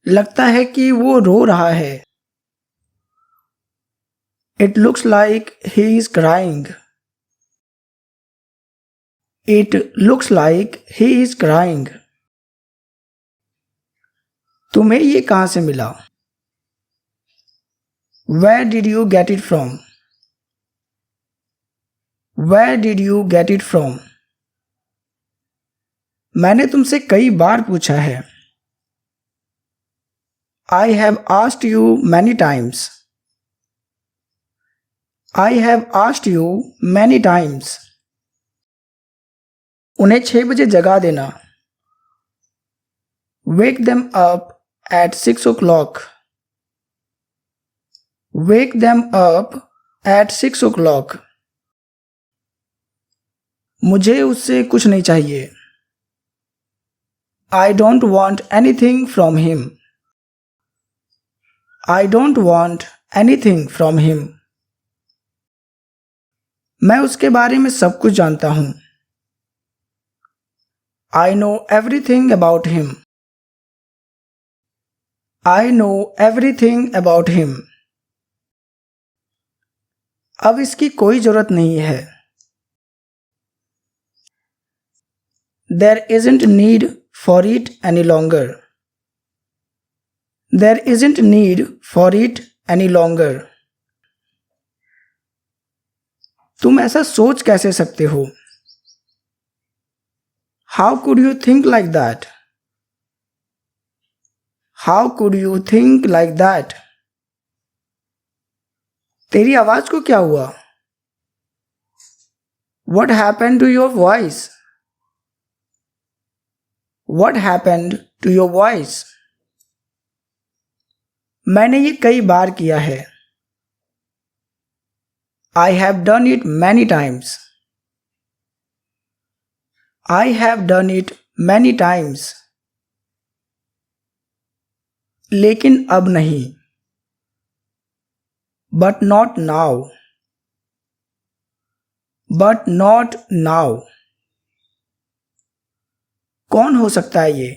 लगता है कि वो रो रहा है। It looks like he is crying. It looks like he is crying. तुम्हें ये कहाँ से मिला? Where did you get it from? Where did you get it from? मैंने तुमसे कई बार पूछा है। I have asked you many times. I have asked you many times. उन्हें 6 बजे जगा देना। Wake them up at 6 o'clock. Wake them up at 6 o'clock. मुझे उससे कुछ नहीं चाहिए। I don't want anything from him. I don't want anything from him. मैं उसके बारे में सब कुछ जानता हूँ। I know everything about him. I know everything about him. अब इसकी कोई जरूरत नहीं है। There isn't need for it any longer. There isn't need for it any longer. तुम ऐसा सोच कैसे सकते हो? How could you think like that? How could you think like that? तेरी आवाज को क्या हुआ? What happened to your voice? What happened to your voice? मैंने ये कई बार किया है। I have done it many times. I have done it many times. लेकिन अब नहीं। But not now. But not now. कौन हो सकता है ये?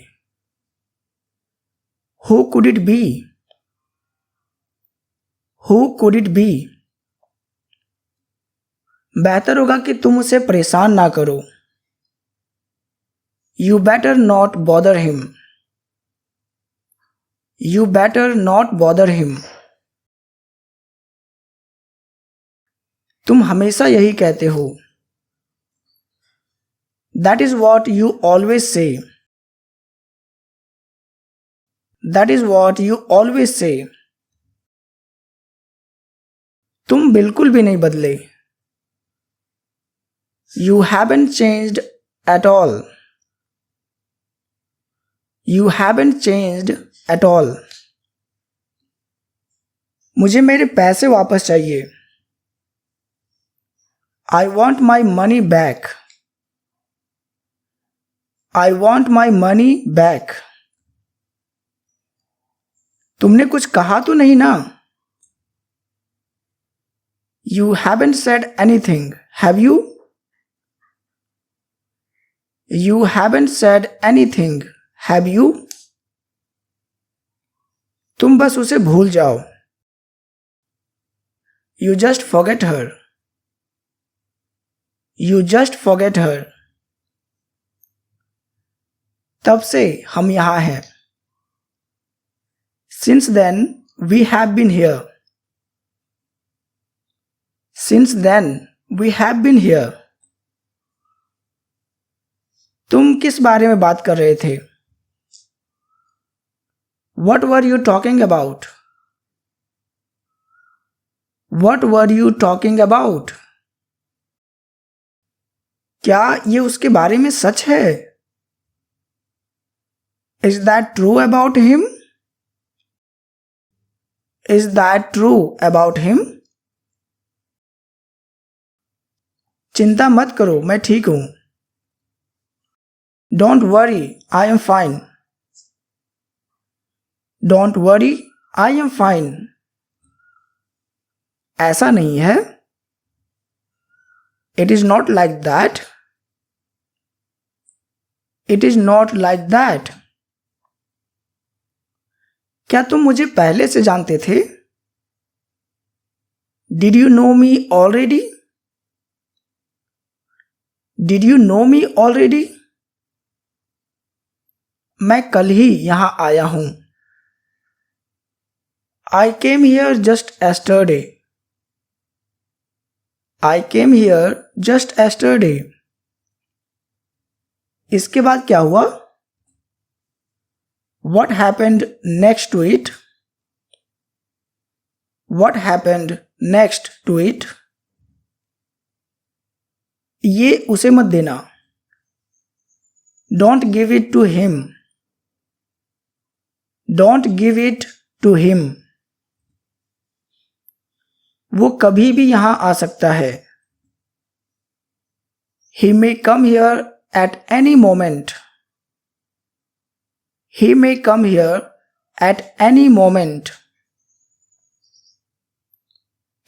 Who could it be? Who could it be? बेहतर होगा कि तुम उसे परेशान ना करो। You better not bother him. You better not bother him. तुम हमेशा यही कहते हो। That is what you always say. That is what you always say. तुम बिल्कुल भी नहीं बदले। You haven't changed at all. You haven't changed at all. मुझे मेरे पैसे वापस चाहिए। I want my money back. I want my money back. तुमने कुछ कहा तो नहीं ना? You haven't said anything, have you? You haven't said anything, have you? तुम बस उसे भूल जाओ। You just forget her. You just forget her. तब से हम यहाँ हैं। Since then, we have been here. Since then, we have been here. तुम किस बारे में बात कर रहे थे? What were you talking about? What were you talking about? क्या ये उसके बारे में सच है? Is that true about him? Is that true about him? चिंता मत करो, मैं ठीक हूं। Don't worry, I am fine. Don't worry, I am fine. ऐसा नहीं है। It is not like that. It is not like that. क्या तुम मुझे पहले से जानते थे? Did you know me already? Did you know me already? मैं कल ही यहां आया हूं। I came here just yesterday. I came here just yesterday. इसके बाद क्या हुआ? What happened next to it? What happened next to it? ये उसे मत देना। Don't give it to him. Don't give it to him. वो कभी भी यहां आ सकता है। He may come here at any moment. He may come here at any moment.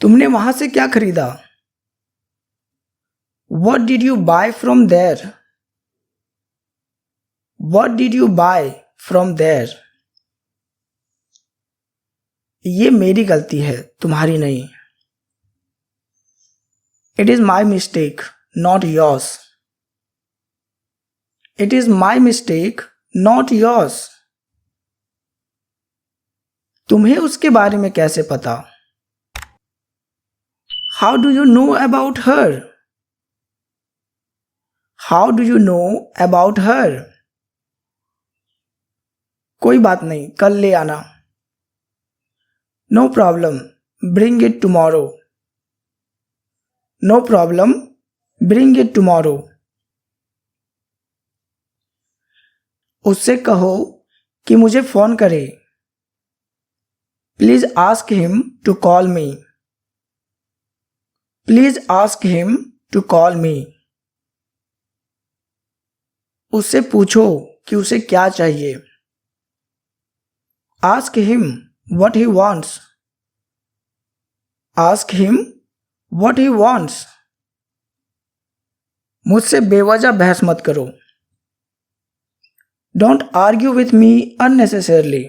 तुमने वहां से क्या खरीदा? What did you buy from there? What did you buy from there? ये मेरी गलती है, तुम्हारी नहीं। It is my mistake, not yours. It is my mistake, not yours. तुम्हें उसके बारे में कैसे पता? How do you know about her? How do you know about her? कोई बात नहीं, कल ले आना। No problem, bring it tomorrow. No problem, bring it tomorrow. उससे कहो कि मुझे फोन करे। Please ask him to call me. Please ask him to call me. उससे पूछो कि उसे क्या चाहिए। Ask him what he wants. Ask him what he wants. मुझसे बेवजह बहस मत करो। Don't argue with me unnecessarily.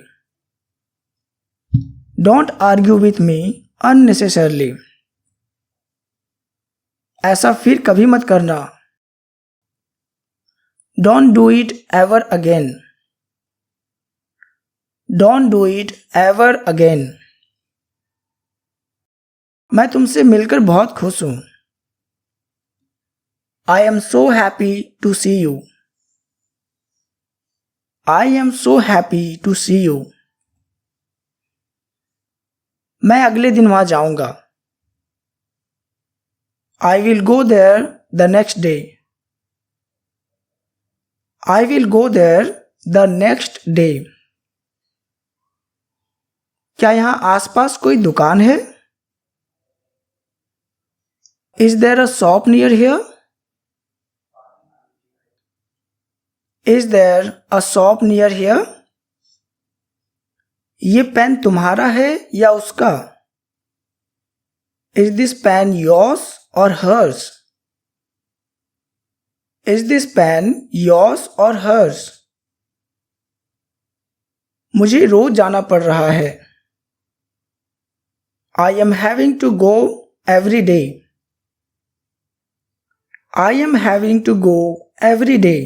Don't argue with me unnecessarily. ऐसा फिर कभी मत करना। Don't do it ever again. Don't do it ever again. मैं तुमसे मिलकर बहुत खुश हूं। I am so happy to see you. I am so happy to see you. मैं अगले दिन वहां जाऊंगा। I will go there the next day. I will go there the next day. क्या यहां आसपास कोई दुकान है? Is there a shop near here? Is there a shop near here? ये पेन तुम्हारा है या उसका? Is this pen yours or hers? Is this pen yours or hers? मुझे रोज जाना पड़ रहा है। I am having to go every day. I am having to go every day.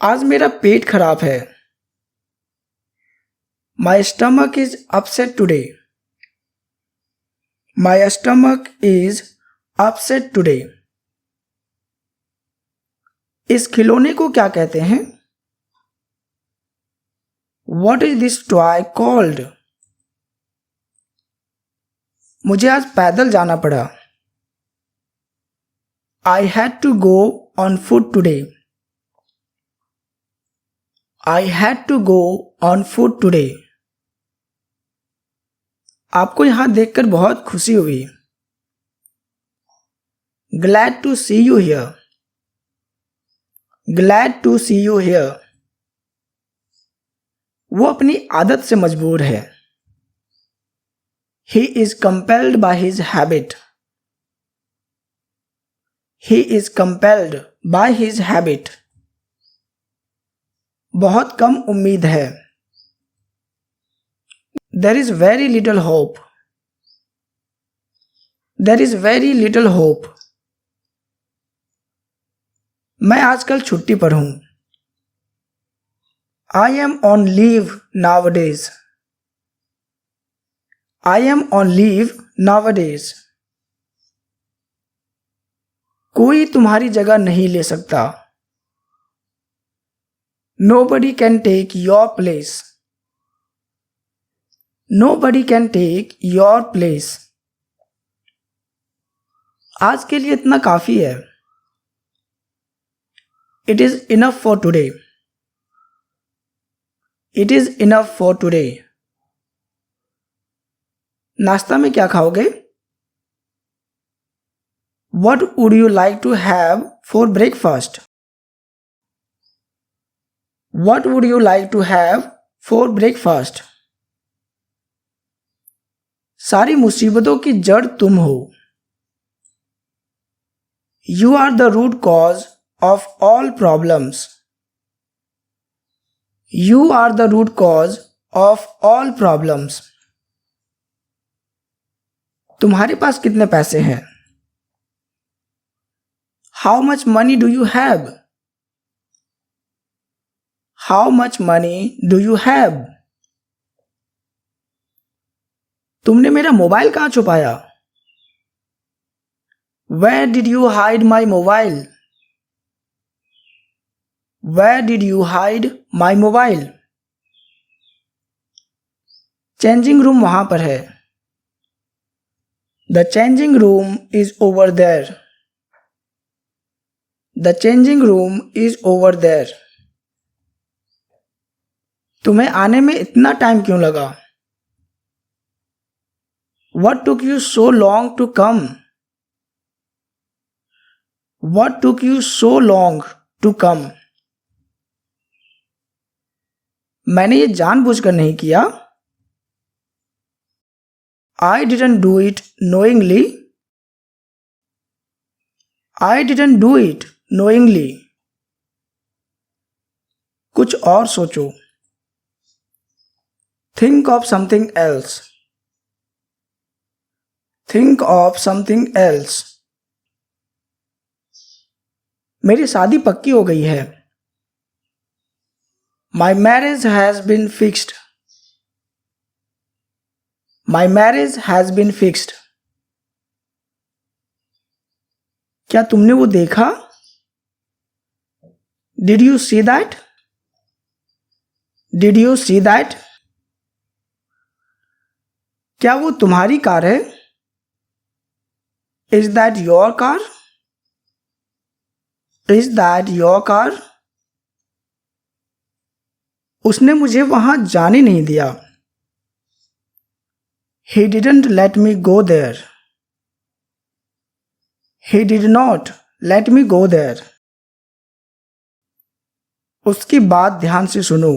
आज मेरा पेट खराब है। My stomach is upset today. My stomach is upset today. इस खिलौने को क्या कहते हैं? What is this toy called? मुझे आज पैदल जाना पड़ा। I had to go on foot today. I had to go on foot today. आपको यहां देखकर बहुत खुशी हुई। Glad to see you here. Glad to see you here. वो अपनी आदत से मजबूर है। He is compelled by his habit. He is compelled by his habit. बहुत कम उम्मीद है। There is very little hope. There is very little hope. मैं आजकल छुट्टी पर हूं. I am on leave nowadays. I am on leave nowadays. कोई तुम्हारी जगह नहीं ले सकता. Nobody can take your place. Nobody can take your place. आज के लिए इतना काफी है. It is enough for today. It is enough for today. नाश्ता में क्या खाओगे? What would you like to have for breakfast? What would you like to have for breakfast? सारी मुसीबतों की जड़ तुम हो. You are the root cause of all problems. You are the root cause of all problems. तुम्हारे पास कितने पैसे हैं? How much money do you have? How much money do you have? तुमने मेरा मोबाइल कहाँ छुपाया? Where did you hide my mobile? Where did you hide my mobile? Changing room वहां पर है. The changing room is over there. The changing room is over there. तुम्हें आने में इतना टाइम क्यों लगा? What took you so long to come? What took you so long to come? मैंने ये जानबूझकर नहीं किया. I didn't do it knowingly. I didn't do it knowingly. कुछ और सोचो. Think of something else. Think of something else. मेरी शादी पक्की हो गई है. My marriage has been fixed. My marriage has been fixed. क्या तुमने वो देखा? Did you see that? Did you see that? क्या वो तुम्हारी कार है? Is that your car? Is that your car? उसने मुझे वहां जाने नहीं दिया. He didn't let me go there. He did not let me go there. उसकी बात ध्यान से सुनो.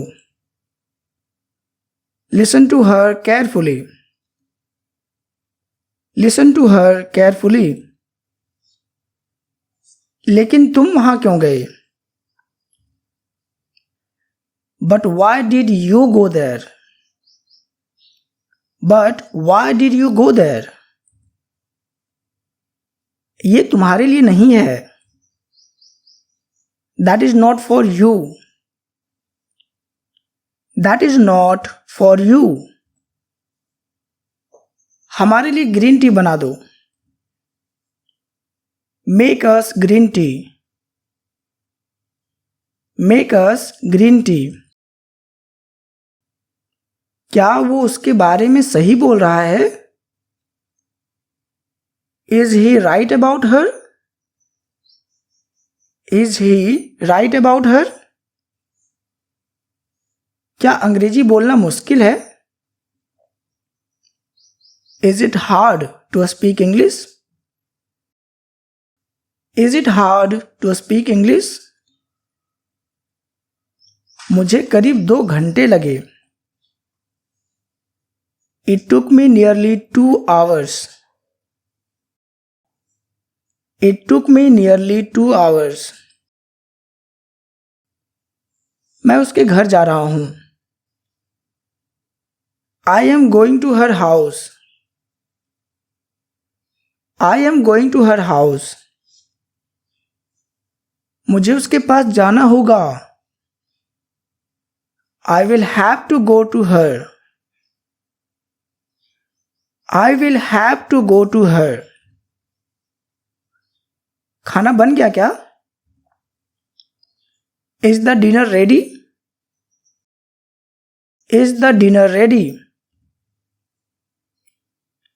Listen to her carefully. Listen to her carefully. लेकिन तुम वहां क्यों गए? But why did you go there? But why did you go there? ये तुम्हारे लिए नहीं है. That is not for you. That is not for you. हमारे लिए ग्रीन टी बना दो. Make us green tea. Make us green tea. क्या वो उसके बारे में सही बोल रहा है? Is he right about her? Is he right about her? क्या अंग्रेजी बोलना मुश्किल है? Is it hard to speak English? Is it hard to speak English? मुझे करीब 2 घंटे लगे. It took me nearly 2 hours. It took me nearly 2 hours. मैं उसके घर जा रहा हूं. I am going to her house. I am going to her house. मुझे उसके पास जाना होगा. I will have to go to her. I will have to go to her. खाना बन गया क्या? Is the dinner ready? Is the dinner ready?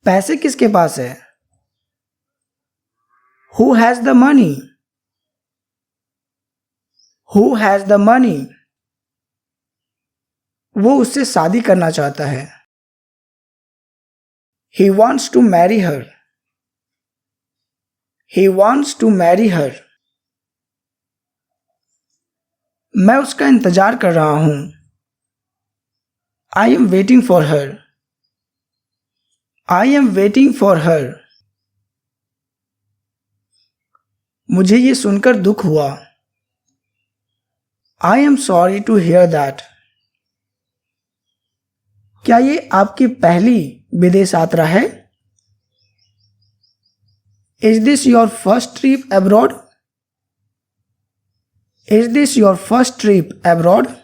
पैसे किसके पास है? Who has the money? Who has the money? वो उससे शादी करना चाहता है. He wants to marry her. He wants to marry her. मैं उसका इंतजार कर रहा हूं. I am waiting for her. I am waiting for her. मुझे ये सुनकर दुख हुआ. I am sorry to hear that. क्या ये आपकी पहली विदेश यात्रा है? Is this your first trip abroad? Is this your first trip abroad?